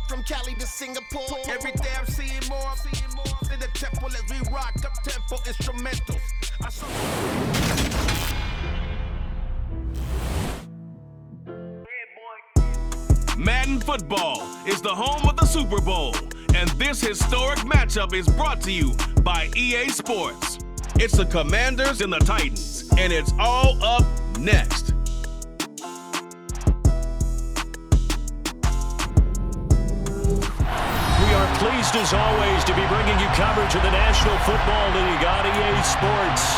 from Cali to Singapore. Every day I'm seeing more in the temple as we rock up tempo instrumentals. Madden Football is the home of the Super Bowl, and this historic matchup is brought to you by EA Sports. It's the Commanders and the Titans, and it's all up next. We are pleased as always to be bringing you coverage of the National Football League on EA Sports.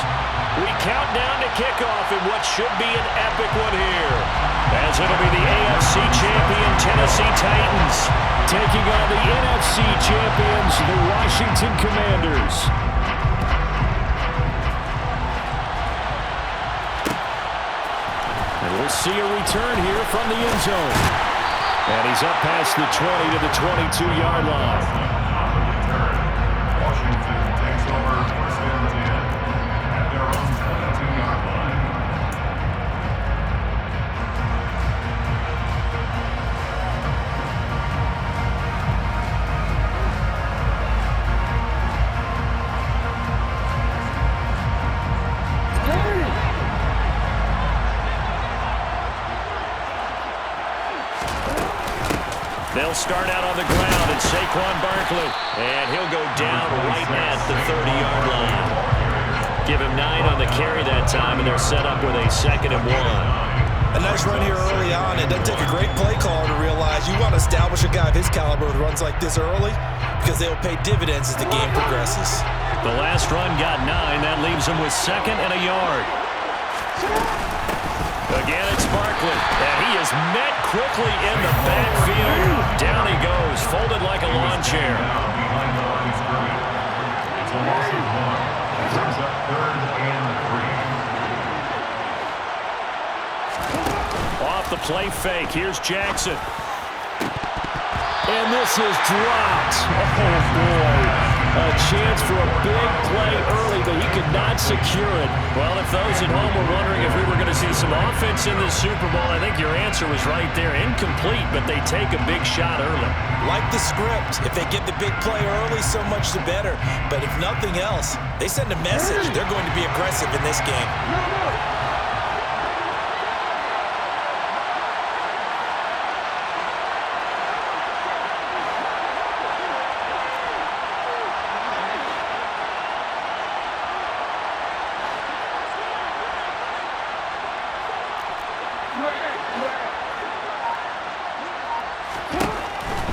We count down to kickoff in what should be an epic one here, as it'll be the AFC champion Tennessee Titans taking on the NFC champions, the Washington Commanders. And we'll see a return here from the end zone. And he's up past the 20 to the 22-yard line. Washington takes over first and 10 at their own 22-yard line. They'll start out on the ground, and Saquon Barkley, and he'll go down right at the 30-yard line. Give him 9 on the carry that time, and they're set up with a 2nd and 1. A nice run here early on. It doesn't take a great play caller to realize you want to establish a guy of his caliber with runs like this early, because they'll pay dividends as the game progresses. The last run got 9. That leaves him with 2nd and a yard. Again, it's Barkley, and he is met quickly in the backfield. Down he goes, folded like a lawn chair. Behind the line of scrimmage. It's a loss of 1. It brings up 3rd and 3. Off the play fake, here's Jackson. And this is dropped. Oh, boy. A chance for a big play early, but he could not secure it. Well, if those at home were wondering if we were going to see some offense in this Super Bowl, I think your answer was right there. Incomplete, but they take a big shot early. Like the script. If they get the big play early, so much the better. But if nothing else, they send a message. They're going to be aggressive in this game.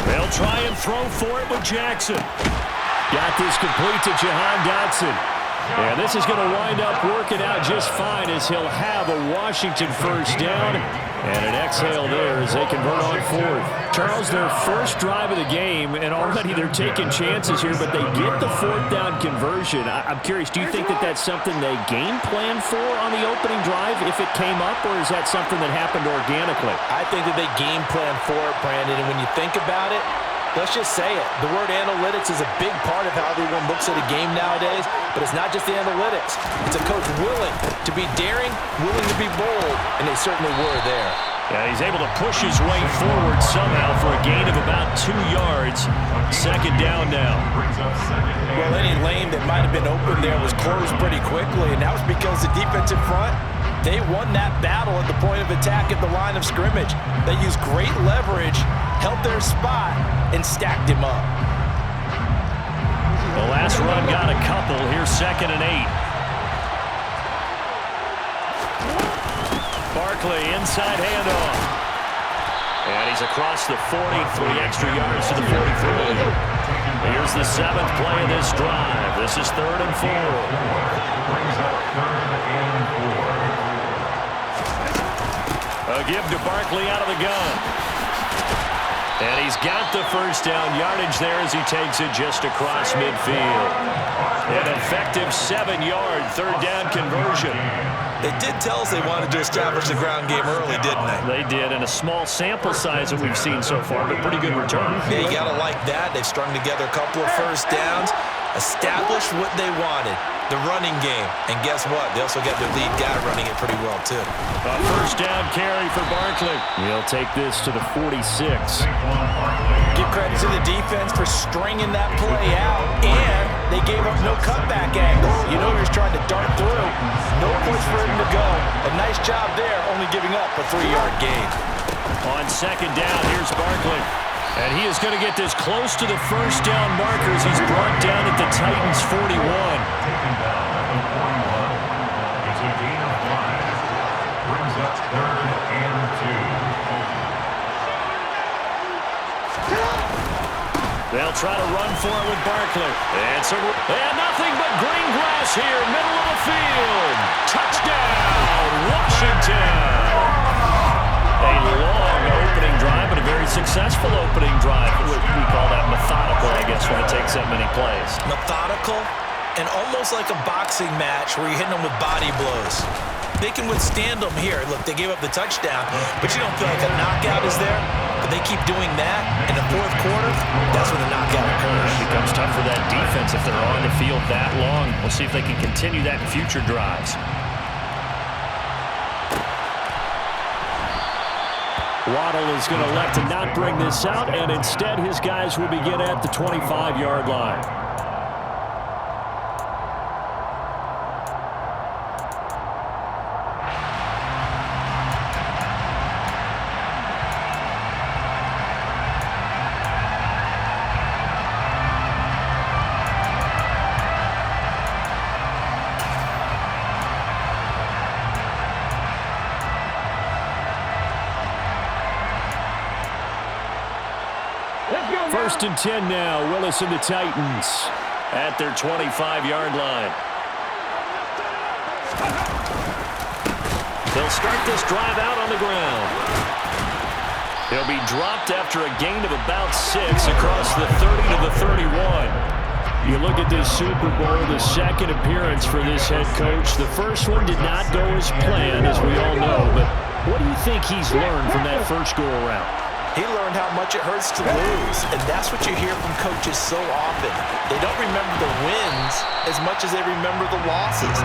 They'll try and throw for it with Jackson. Got this complete to Jahan Dotson. And this is going to wind up working out just fine as he'll have a Washington first down. And an exhale there as they convert on 4th. Charles, their first drive of the game, and already they're taking chances here, but they get the 4th down conversion. I'm curious, do you think that that's something they game plan for on the opening drive if it came up, or is that something that happened organically? I think that they game plan for it, Brandon, and when you think about it, let's just say it. The word analytics is a big part of how everyone looks at a game nowadays, but it's not just the analytics. It's a coach willing to be daring, willing to be bold, and they certainly were there. Yeah, he's able to push his way forward somehow for a gain of about 2 yards. 2nd down now. Well, any lane that might have been open there was closed pretty quickly, and that was because the defensive front, they won that battle at the point of attack at the line of scrimmage. They used great leverage, held their spot, and stacked him up. The last run got a couple. Here's 2nd and 8. Barkley, inside handoff. And he's across the 40, 3 extra yards to the 43. Here's the 7th play of this drive. This is 3rd and 4. Brings up 3rd and 4. A give to Barkley out of the gun. And he's got the first down yardage there as he takes it just across midfield. An effective 7-yard 3rd down conversion. They did tell us they wanted to establish the ground game early, didn't they? They did, and a small sample size that we've seen so far, but pretty good return. Yeah, you got to like that. They've strung together a couple of first downs, established what they wanted, the running game. And guess what? They also got their lead guy running it pretty well, too. A first down carry for Barkley. He'll take this to the 46. Give give credit to the defense for stringing that play out, and they gave up no cutback angle. You know he was trying to dart through. No place for him to go. A nice job there, only giving up a 3-yard gain. On second down, here's Barkley. And he is going to get this close to the first down markers. He's brought down at the Titans' 41. Taken down at the 41. It's a gain of 5. Brings up 3rd and 2. They'll try to run for it with Barkley. And nothing but green grass here, middle of the field. Touchdown, Washington. A long opening drive, but a very successful opening drive. We call that methodical, I guess, when it takes that many plays. Methodical and almost like a boxing match where you're hitting them with body blows. They can withstand them here. Look, they gave up the touchdown, but you don't feel like a knockout is there. But they keep doing that in the fourth quarter, that's when the knockout occurs. It becomes tough for that defense if they're on the field that long. We'll see if they can continue that in future drives. Waddle is going to elect to not bring this out, and instead his guys will begin at the 25-yard line. First and 10 now. Willis and the Titans at their 25-yard line. They'll start this drive out on the ground. He'll be dropped after a gain of about 6 across the 30 to the 31. You look at this Super Bowl, the second appearance for this head coach. The first one did not go as planned, as we all know. But what do you think he's learned from that first go-around? He learned how much it hurts to lose, and that's what you hear from coaches so often. They don't remember the wins as much as they remember the losses.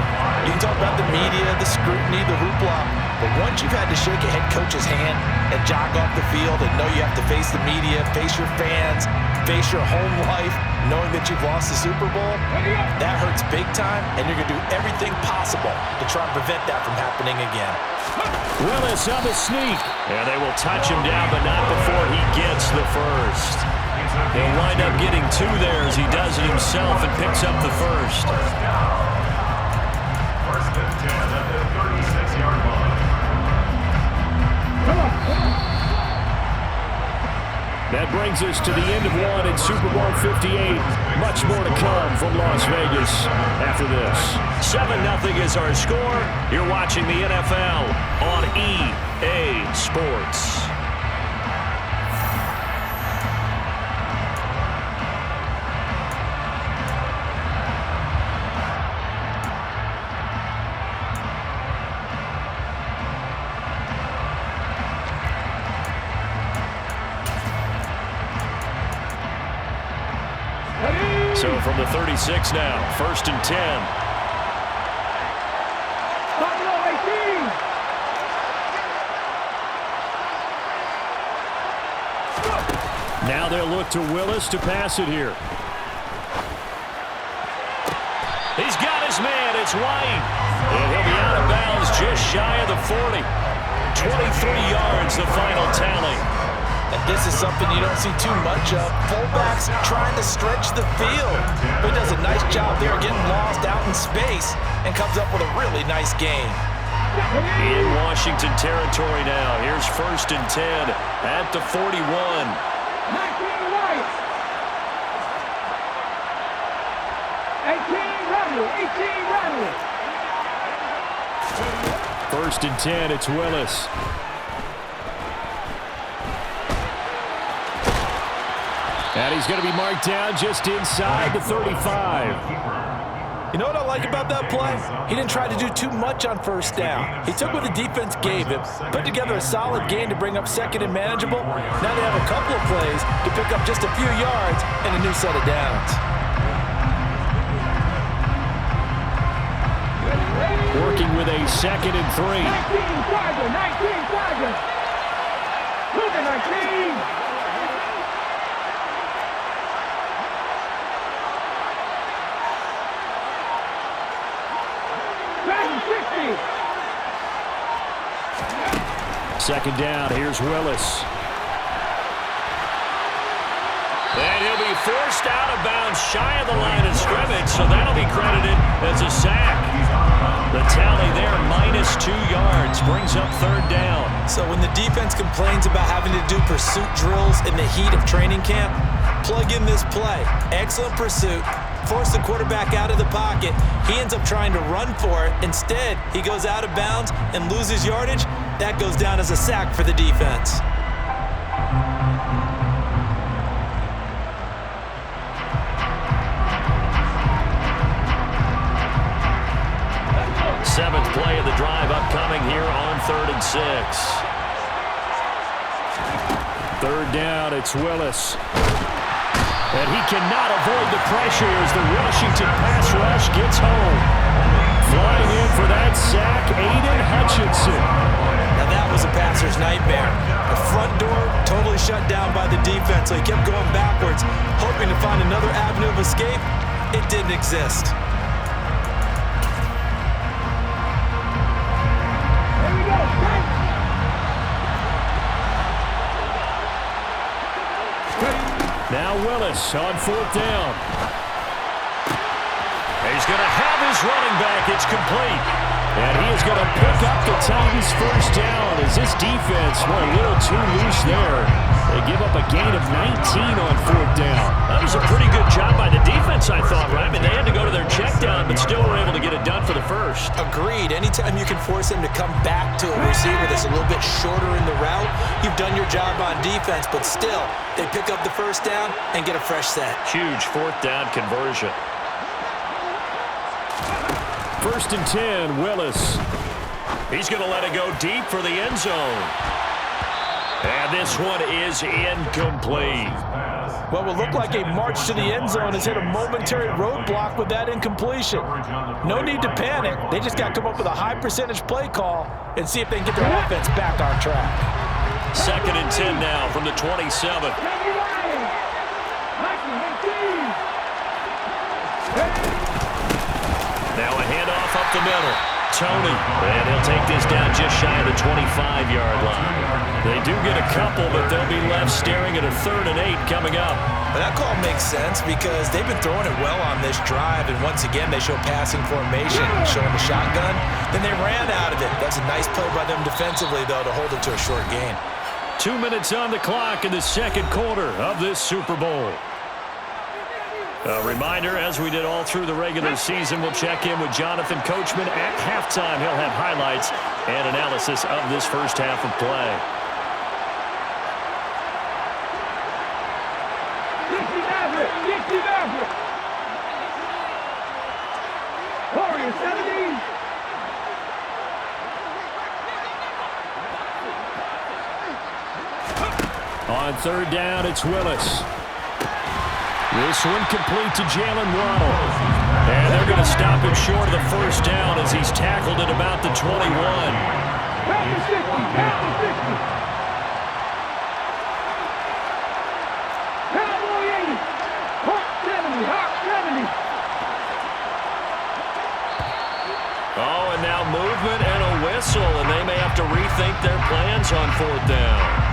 You can talk about the media, the scrutiny, the hoopla, but once you've had to shake a head coach's hand and jog off the field and know you have to face the media, face your fans, face your home life, knowing that you've lost the Super Bowl, that hurts big time, and you're going to do everything possible to try and prevent that from happening again. Willis on the sneak. And they will touch him down, but not before he gets the first. He'll wind up getting 2 there as he does it himself and picks up the first. First and 10 at the 36-yard line. That brings us to the end of one in Super Bowl 58. Much more to come from Las Vegas after this. 7-0 is our score. You're watching the NFL on EA Sports. So from the 36 now, first and 10. Now they'll look to Willis to pass it here. He's got his man. It's White. And he'll be out of bounds just shy of the 40. 23 yards, the final tally. And this is something you don't see too much of. Fullbacks trying to stretch the field. But he does a nice job there getting lost out in space and comes up with a really nice gain. In Washington territory now. Here's first and 10 at the 41. 19 White. 18 Randall. First and 10, it's Willis. And he's going to be marked down just inside the 35. You know what I like about that play? He didn't try to do too much on first down. He took what the defense gave him, put together a solid game to bring up second and manageable. Now they have a couple of plays to pick up just a few yards and a new set of downs. Working with a second and 3. 19 Tiger. Look at 19. 20. Second down, here's Willis. And he'll be forced out of bounds shy of the line of scrimmage, so that'll be credited as a sack. The tally there, -2 yards, brings up third down. So when the defense complains about having to do pursuit drills in the heat of training camp, plug in this play. Excellent pursuit. Force the quarterback out of the pocket. He ends up trying to run for it. Instead, he goes out of bounds and loses yardage. That goes down as a sack for the defense. Seventh play of the drive upcoming here on 3rd and 6. Third down, it's Willis. And he cannot avoid the pressure as the Washington pass rush gets home. Flying in for that sack, Aiden Hutchinson. Now that was a passer's nightmare. The front door totally shut down by the defense, so he kept going backwards, hoping to find another avenue of escape. It didn't exist. Now Willis on 4th down. He's going to have his running back. It's complete. And he is going to pick up the Titans' first down as this defense went a little too loose there. They give up a gain of 19 on 4th down. That was a pretty good job by the defense, I thought, right? I mean, they had to go to their check down, but still were able to get it done for the first. Agreed. Anytime you can force him to come back to a receiver that's a little bit shorter in the route, you've done your job on defense, but still, they pick up the first down and get a fresh set. Huge 4th down conversion. 1st and 10, Willis. He's going to let it go deep for the end zone. And this one is incomplete. What will look like a march to the end zone has hit a momentary roadblock with that incompletion. No need to panic. They just got to come up with a high percentage play call and see if they can get their offense back on track. 2nd and 10 now from the 27. Now a handoff up the middle. Tony, and he'll take this down just shy of the 25-yard line. They do get a couple, but they'll be left staring at a 3rd and 8 coming up. But that call makes sense because they've been throwing it well on this drive, and once again they show passing formation, showing the shotgun. Then they ran out of it. That's a nice play by them defensively, though, to hold it to a short gain. 2 minutes on the clock in the second quarter of this Super Bowl. A reminder, as we did all through the regular season, we'll check in with Jonathan Coachman at halftime. He'll have highlights and analysis of this first half of play. On 3rd down, it's Willis. This one complete to Jalen Waddle. And they're going to stop him short of the first down as he's tackled at about the 21. Oh, and now movement and a whistle, and they may have to rethink their plans on 4th down.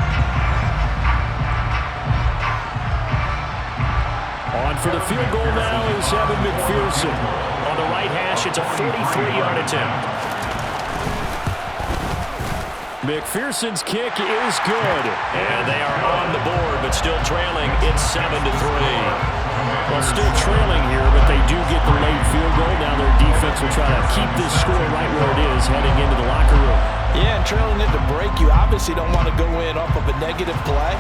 On for the field goal now is Evan McPherson. On the right hash, it's a 43-yard attempt. McPherson's kick is good. And they are on the board, but still trailing. It's 7-3. Well, still trailing here, but they do get the late field goal. Now their defense will try to keep this score right where it is heading into the locker room. Yeah, and trailing it to break, you obviously don't want to go in off of a negative play.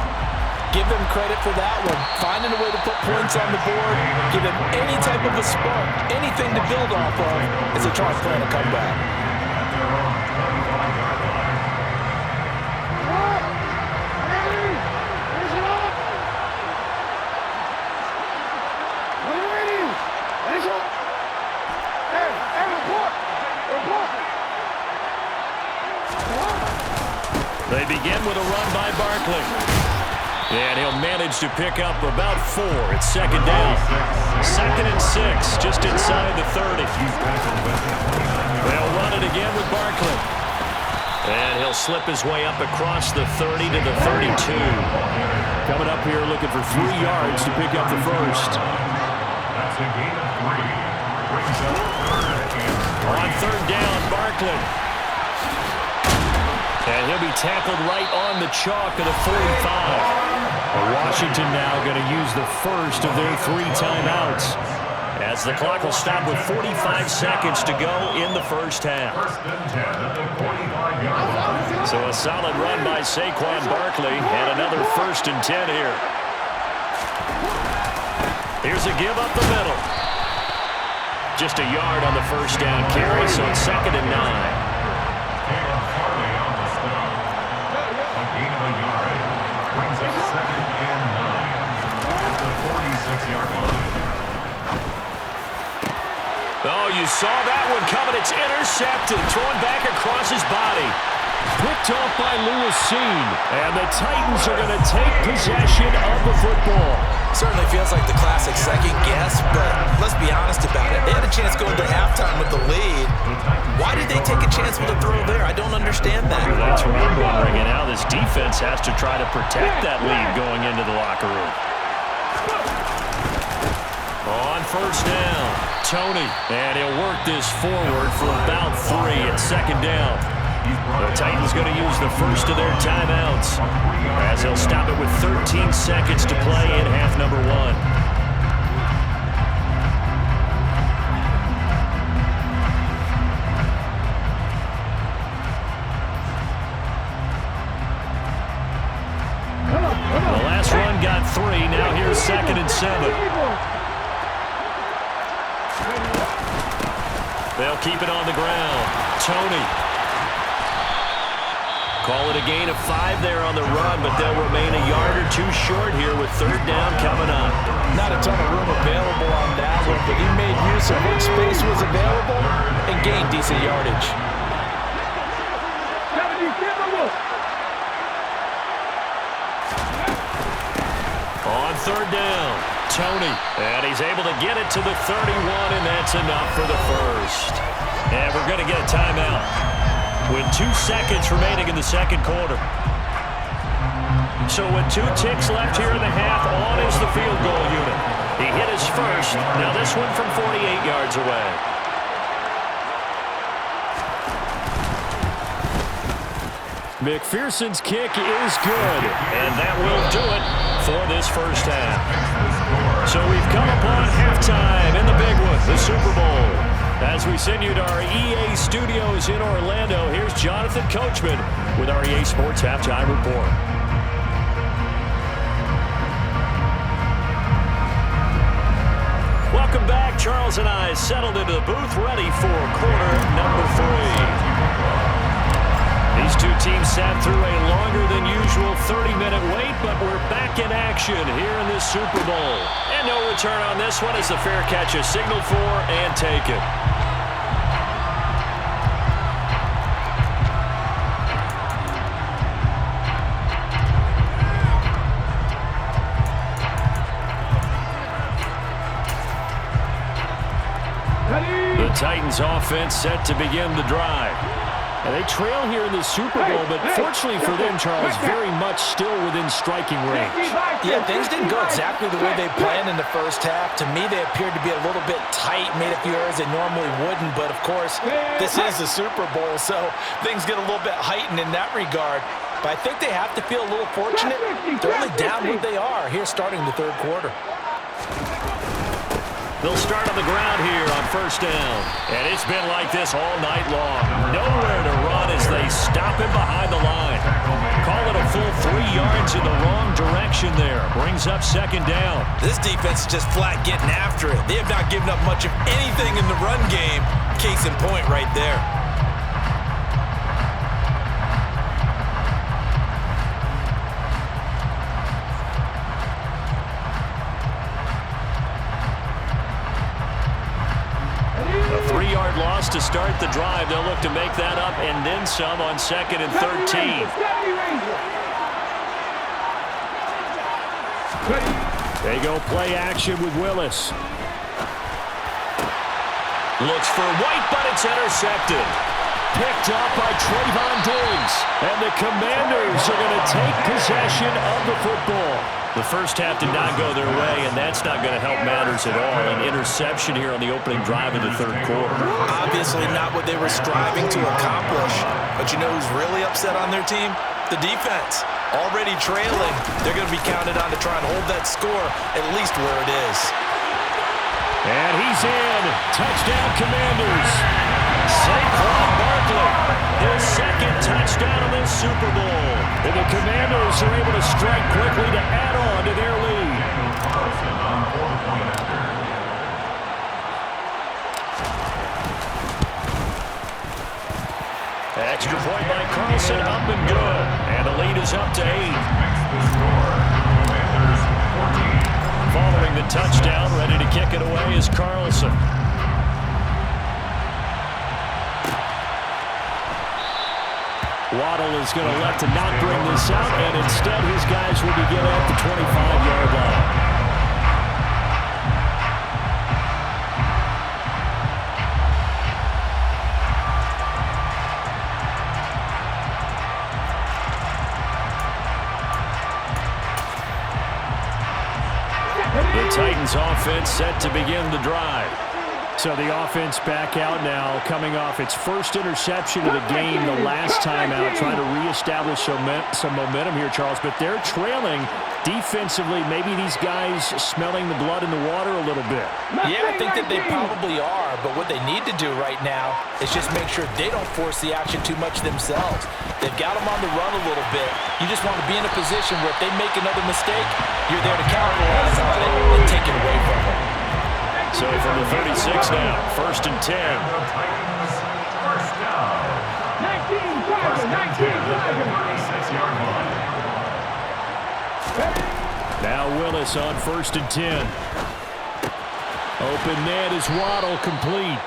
Give them credit for that one. Finding a way to put points on the board, give them any type of a spark, anything to build off of as they try to plan a comeback. They begin with a run by Barkley. And he'll manage to pick up about 4. It's second down. 2nd and 6, just inside the 30. They'll run it again with Barkley. And he'll slip his way up across the 30 to the 32. Coming up here looking for 3 yards to pick up the first. That's a gain of 3. Brings up 3rd and 3. On 3rd down, Barkley. And he'll be tackled right on the chalk of the 45. Washington now going to use the first of their 3 timeouts, as the clock will stop with 45 seconds to go in the first half. 1st and 10 at the 45-yard line. So a solid run by Saquon Barkley, and another 1st and 10 here. Here's a give up the middle. Just a yard on the 1st down carry, so it's 2nd and 9. Oh, you saw that one coming. It's intercepted. Thrown back across his body. Picked off by Lewis Seen. And the Titans are going to take possession of the football. Certainly feels like the classic second guess, but let's be honest about it. They had a chance going to halftime with the lead. Why did they take a chance with a throw there? I don't understand that. Well, that's what I'm wondering. And now this defense has to try to protect that lead going into the locker room. On 1st down, Tony. And he'll work this forward for about 3 at 2nd down. The Titans going to use the first of their timeouts, as they'll stop it with 13 seconds to play in half number 1. The last run got 3. Now here's 2nd and 7. They'll keep it on the ground. Tony. Call it a gain of 5 there on the run, but they'll remain a yard or 2 short here with 3rd down coming up. Not a ton of room available on that one, but he made use of what space was available and gained decent yardage. On 3rd down, Tony. And he's able to get it to the 31, and that's enough for the first. And we're going to get a timeout with 2 seconds remaining in the 2nd quarter. So with 2 ticks left here in the half, on is the field goal unit. He hit his first. Now this one from 48 yards away. McPherson's kick is good, and that will do it for this first half. So we've come upon halftime in the big one, the Super Bowl. As we send you to our EA studios in Orlando, here's Jonathan Coachman with our EA Sports Halftime Report. Welcome back. Charles and I settled into the booth, ready for quarter number 3. These 2 teams sat through a longer than usual 30-minute wait, but we're back in action here in this Super Bowl. And no return on this one as the fair catch is signaled for and taken. The Titans offense set to begin the drive. And they trail here in the Super Bowl, but fortunately for them, Charles, very much still within striking range. Yeah, things didn't go exactly the way they planned in the first half. To me, they appeared to be a little bit tight, made a few errors they normally wouldn't. But, of course, this is the Super Bowl, so things get a little bit heightened in that regard. But I think they have to feel a little fortunate. They're only down where they are here starting the 3rd quarter. They'll start on the ground here on 1st down. And it's been like this all night long. Nowhere to run as they stop him behind the line. Call it a full 3 yards in the wrong direction there. Brings up 2nd down. This defense is just flat getting after it. They have not given up much of anything in the run game. Case in point right there. Loss to start the drive. They'll look to make that up and then some on 2nd and 13. They go play action with Willis. Looks for White, but it's intercepted. Picked up by Trayvon Diggs. And the Commanders are going to take possession of the football. The first half did not go their way, and that's not going to help matters at all. An interception here on the opening drive of the third quarter. Obviously not what they were striving to accomplish. But you know who's really upset on their team? The defense. Already trailing. They're going to be counted on to try and hold that score at least where it is. And he's in. Touchdown, Commanders. Saquon Barkley, his second touchdown of this Super Bowl. And the Commanders are able to strike quickly to add on to their lead. Extra point by Carlson, up and good. And the lead is up to 8. Following the touchdown, ready to kick it away is Carlson. Waddle is going to elect to not bring this out, and instead his guys will begin at the 25-yard line. The Titans offense set to begin the drive. So the offense back out now, coming off its first interception of the game the last time out, trying to reestablish some momentum here, Charles. But they're trailing defensively. Maybe these guys smelling the blood in the water a little bit. Yeah, I think that they probably are. But what they need to do right now is just make sure they don't force the action too much themselves. They've got them on the run a little bit. You just want to be in a position where if they make another mistake, you're there to capitalize on it and take it away from them. So from the 36 now, 1st and 10. 19 Now Willis on 1st and 10. Open net is Waddle, complete.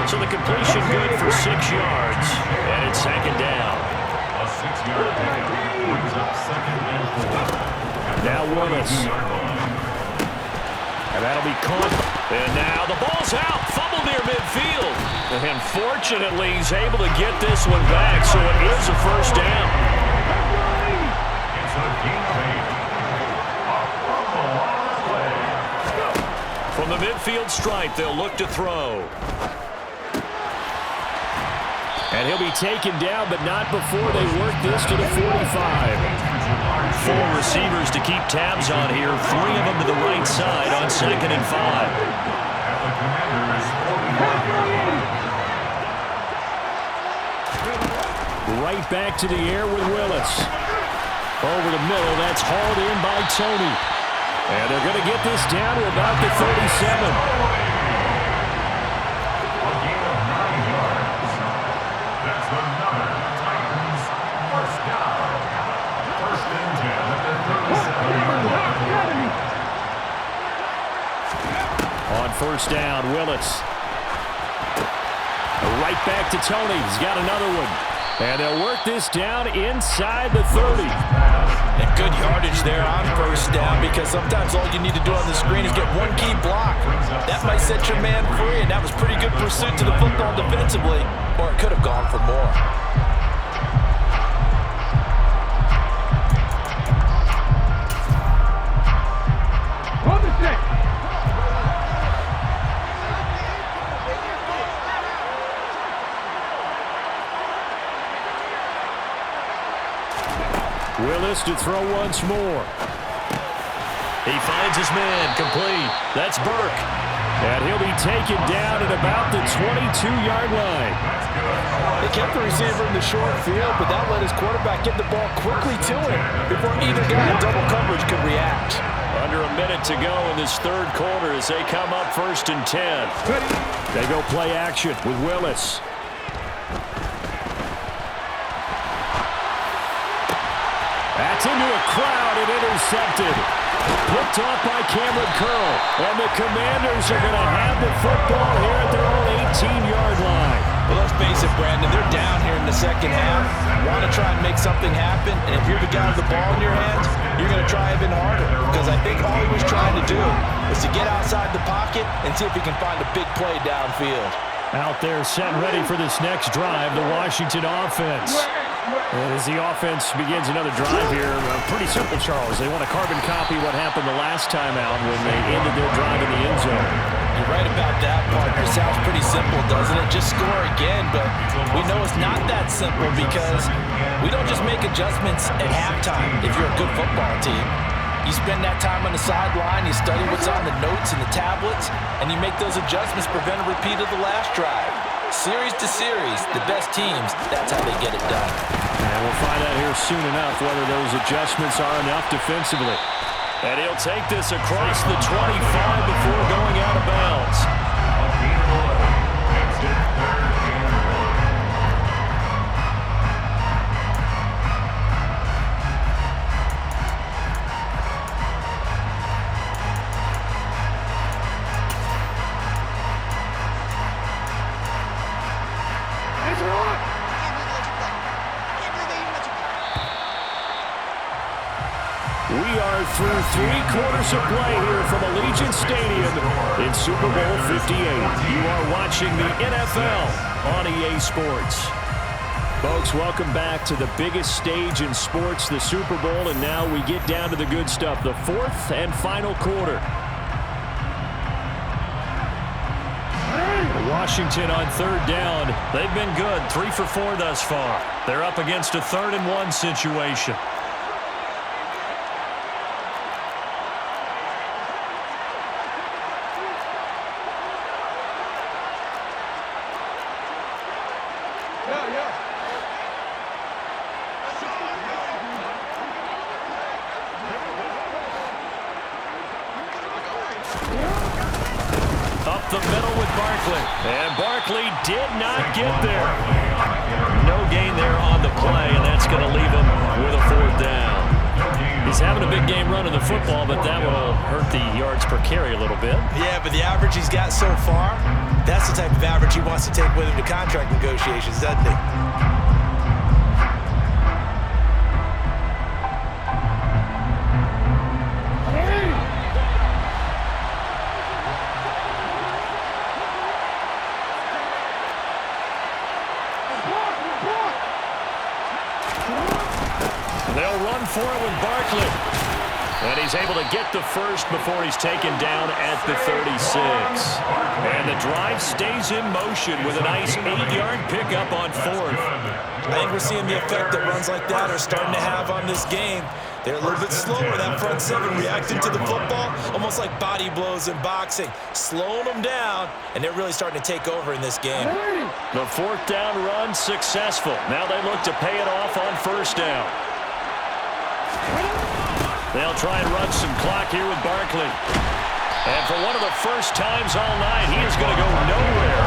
So the completion good for 6 yards, and it's 2nd down. A 6-yard pickup brings up 2nd and 4. Now Willis. And that'll be caught. And now the ball's out. Fumble near midfield. And fortunately, he's able to get this one back, so it is a 1st down. It's a deep lead. From the midfield stripe, they'll look to throw. And he'll be taken down, but not before they work this to the 45. 4 receivers to keep tabs on here. 3 of them to the right side on 2nd and 5. Right back to the air with Willis. Over the middle, that's hauled in by Tony. And they're going to get this down to about the 37. On 1st down, Willis. Right back to Tony. He's got another one. And they'll work this down inside the 30. And good yardage there on 1st down, because sometimes all you need to do on the screen is get one key block. That might set your man free, and that was pretty good pursuit to the football defensively, or it could have gone for more. Willis to throw once more. He finds his man, complete. That's Burke. And he'll be taken down at about the 22-yard line. They kept the receiver in the short field, but that let his quarterback get the ball quickly to him before either guy in double coverage could react. Under a minute to go in this third quarter as they come up 1st and 10. They go play action with Willis. That's into a crowd and intercepted. picked off by Cameron Curl. And the Commanders are going to have the football here at their own 18-yard line. Well, let's face it, Brandon, they're down here in the second half. Want to try and make something happen, and if you're the guy with the ball in your hands, you're going to try even harder, because I think all he was trying to do was to get outside the pocket and see if he can find a big play downfield. Out there set and ready for this next drive, the Washington offense. And as the offense begins another drive here, pretty simple, Charles. They want to carbon copy what happened the last time out when they ended their drive in the end zone. You're right about that, partner. It sounds pretty simple, doesn't it? Just score again, but we know it's not that simple because we don't just make adjustments at halftime if you're a good football team. You spend that time on the sideline, you study what's on the notes and the tablets, and you make those adjustments, prevent a repeat of the last drive. Series to series, the best teams, that's how they get it done. And we'll find out here soon enough whether those adjustments are enough defensively. And he'll take this across the 25 before going out of bounds. We are through 3 quarters of play here from Allegiant Stadium in Super Bowl 58. You are watching the NFL on EA Sports. Folks, welcome back to the biggest stage in sports, the Super Bowl, and now we get down to the good stuff, the 4th and final quarter. Washington on 3rd down. They've been good, 3 for 4 thus far. They're up against a 3rd and 1 situation. Up the middle with Barkley. And Barkley did not get there. No gain there on the play, and that's going to leave him with a 4th down. He's having a big game running the football, but that will hurt the yards per carry a little bit. Yeah, but the average he's got so far, that's the type of average he wants to take with him to contract negotiations, doesn't he? They'll run for it with Barkley. And he's able to get the first before he's taken down at the 36. And the drive stays in motion with a nice 8-yard pickup on 4th. I think we're seeing the effect that runs like that are starting to have on this game. They're a little bit slower, that front 7 reacting to the football, almost like body blows in boxing, slowing them down, and they're really starting to take over in this game. The 4th down run successful. Now they look to pay it off on 1st down. They'll try and run some clock here with Barkley. And for one of the first times all night, he is going to go nowhere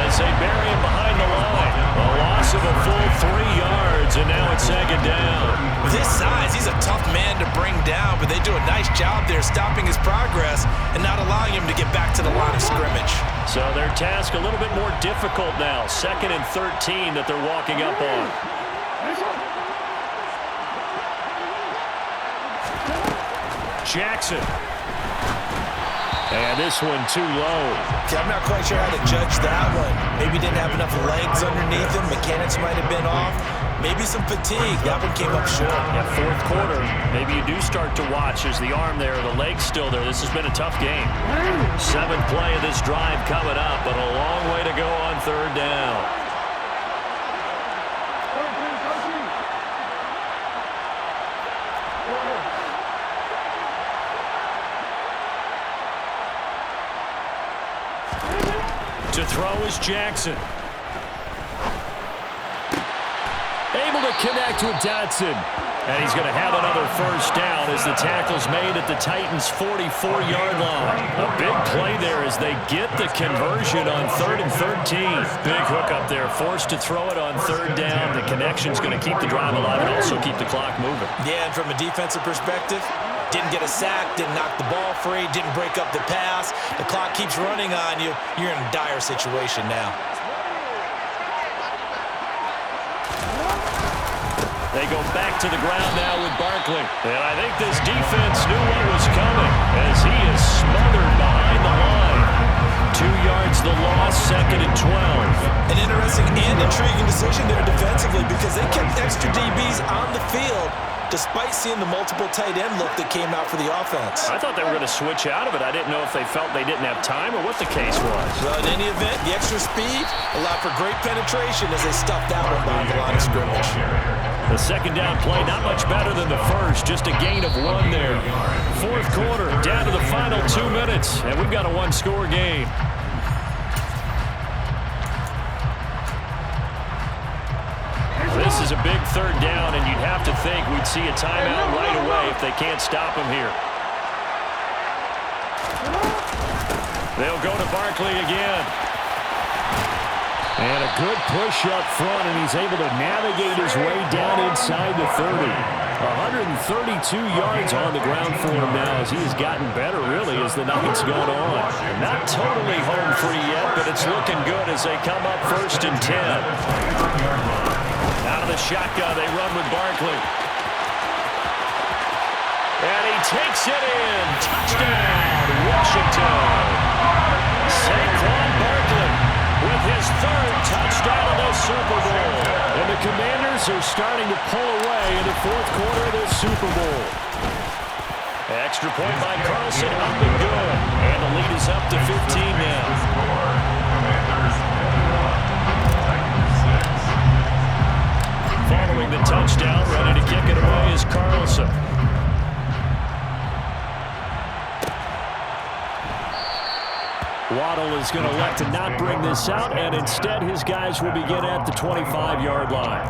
as they bury him behind the line. A loss of a full 3 yards, and now it's 2nd down. With his size, he's a tough man to bring down, but they do a nice job there stopping his progress and not allowing him to get back to the line of scrimmage. So their task a little bit more difficult now. 2nd and 13 that they're walking up on. Jackson. And this one too low. I'm not quite sure how to judge that one. Maybe didn't have enough legs underneath him. Mechanics might have been off. Maybe some fatigue. That one came up short. Yeah, 4th quarter. Maybe you do start to watch as the arm there, the leg's still there. This has been a tough game. 7th play of this drive coming up, but a long way to go on 3rd down. To throw is Jackson. Able to connect with Dotson. And he's going to have another 1st down as the tackle's made at the Titans' 44-yard line. A big play there as they get the conversion on 3rd and 13. Big hook up there, forced to throw it on 3rd down. The connection's going to keep the drive alive and also keep the clock moving. Yeah, and from a defensive perspective, Didn't get a sack, didn't knock the ball free, didn't break up the pass. The clock keeps running on you. You're in a dire situation now. They go back to the ground now with Barkley. And I think this defense knew what was coming as he is smothered behind the line. 2 yards the loss, 2nd and 12. An interesting and intriguing decision there defensively because they kept extra DBs on the field despite seeing the multiple tight end look that came out for the offense. I thought they were going to switch out of it. I didn't know if they felt they didn't have time or what the case was. Well, in any event, the extra speed allowed for great penetration as they stuffed that one behind the line of scrimmage. The second down play, not much better than the first, just a gain of 1 there. 4th quarter, down to the final 2 minutes, and we've got a 1-score game. This is a big 3rd down, and you'd have to think we'd see a timeout right away if they can't stop him here. They'll go to Barkley again. And a good push up front, and he's able to navigate his way down inside the 30. 132 yards on the ground for him now as he has gotten better, really, as the night's gone on. Not totally home free yet, but it's looking good as they come up 1st and 10. Out of the shotgun, they run with Barkley. And he takes it in. Touchdown, Washington. Saquon Barkley with his 3rd touchdown of the Super Bowl. And the Commanders are starting to pull away in the 4th quarter of this Super Bowl. Extra point by Carlson, up and good. And the lead is up to 15 now. Following the touchdown, ready to kick it away is Carlson. Waddle is going to elect to not bring this out, and instead his guys will begin at the 25-yard line.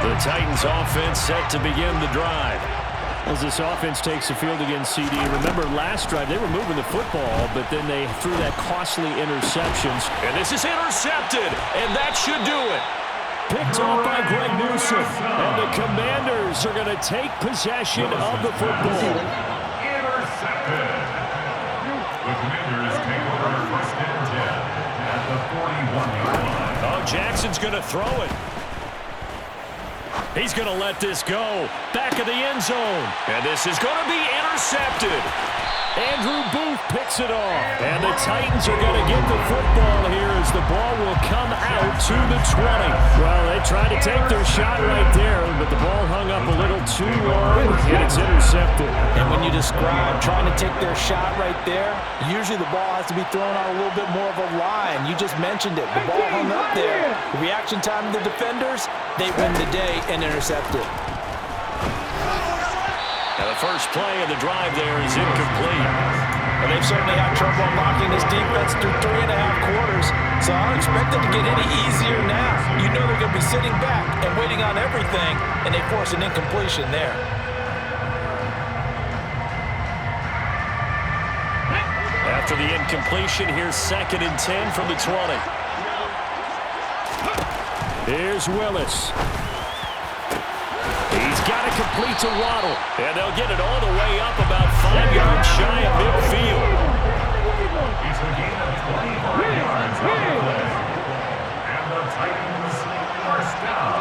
The Titans offense set to begin the drive. As this offense takes the field against CD. Remember last drive, they were moving the football, but then they threw that costly interceptions. And this is intercepted, and that should do it. Picked off by Greg Newsom. And the Commanders are going to take possession of the football. Intercepted. The Commanders take over 1st and 10 at the 41-yard line. Oh, Jackson's going to throw it. He's going to let this go. Back of the end zone. And this is going to be intercepted. Andrew Booth picks it off. And the Titans are going to get the football here as the ball will come out to the 20. Well, they tried to take their shot right there, but the ball hung up a little too long, and it's intercepted. And when you describe trying to take their shot right there, usually the ball has to be thrown on a little bit more of a line. You just mentioned it. The ball hung up there. The reaction time of the defenders, they win the day and intercept it. Now the first play of the drive there is incomplete. And they've certainly had trouble unlocking this defense through 3.5 quarters, so I don't expect it to get any easier now. You know they're going to be sitting back and waiting on everything, and they force an incompletion there. After the incompletion, here's 2nd and 10 from the 20. Here's Willis. He's got to complete to Waddle. And they'll get it all the way up about 5 yards shy of midfield. It's a gain of 25 yards on the play. And the Titans first down.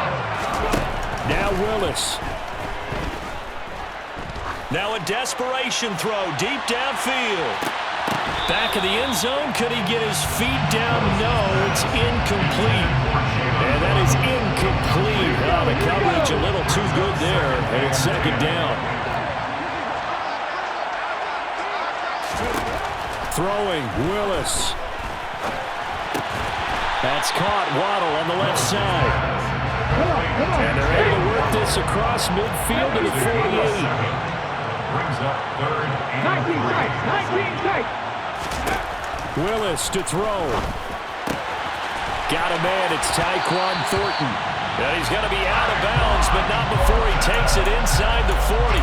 Now Willis. Now a desperation throw deep downfield. Back of the end zone. Could he get his feet down? No, it's incomplete. And that is incomplete. Oh, the coverage a little too good there, and it's 2nd down. Throwing, Willis. That's caught, Waddle on the left side. And they're able to work this across midfield to the 48. Brings up 3rd and 3. Willis to throw. Got a man, it's Tyquan Thornton. And he's going to be out of bounds, but not before he takes it inside the 40.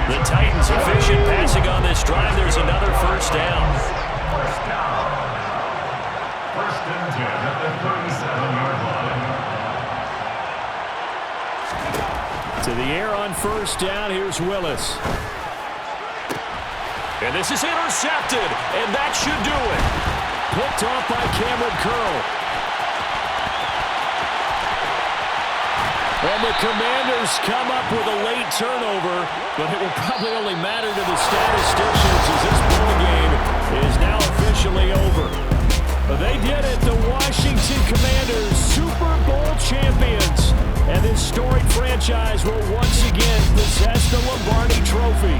The Titans efficient passing on this drive. There's another first down. First down. 1st and 10 at the 36. To the air on first down. Here's Willis. And this is intercepted, and that should do it. Picked off by Cameron Curl. And the Commanders come up with a late turnover, but it will probably only matter to the statisticians as this ball game is now officially over. They did it, the Washington Commanders, Super Bowl champions. And this storied franchise will once again possess the Lombardi Trophy.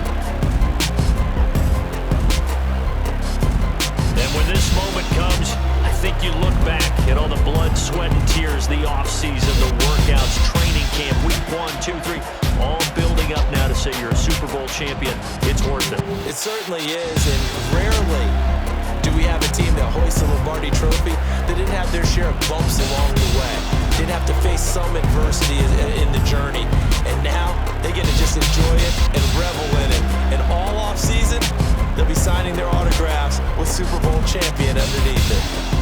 And when this moment comes, I think you look back at all the blood, sweat, and tears, the offseason, the workouts, training camp, week 1, 2, 3, all building up now to say you're a Super Bowl champion. It's worth it. It certainly is, and rarely do we have a team that hoists the Lombardi Trophy that didn't have their share of bumps along the way. Didn't have to face some adversity in the journey. And now they get to just enjoy it and revel in it. And all offseason, they'll be signing their autographs with Super Bowl champion underneath it.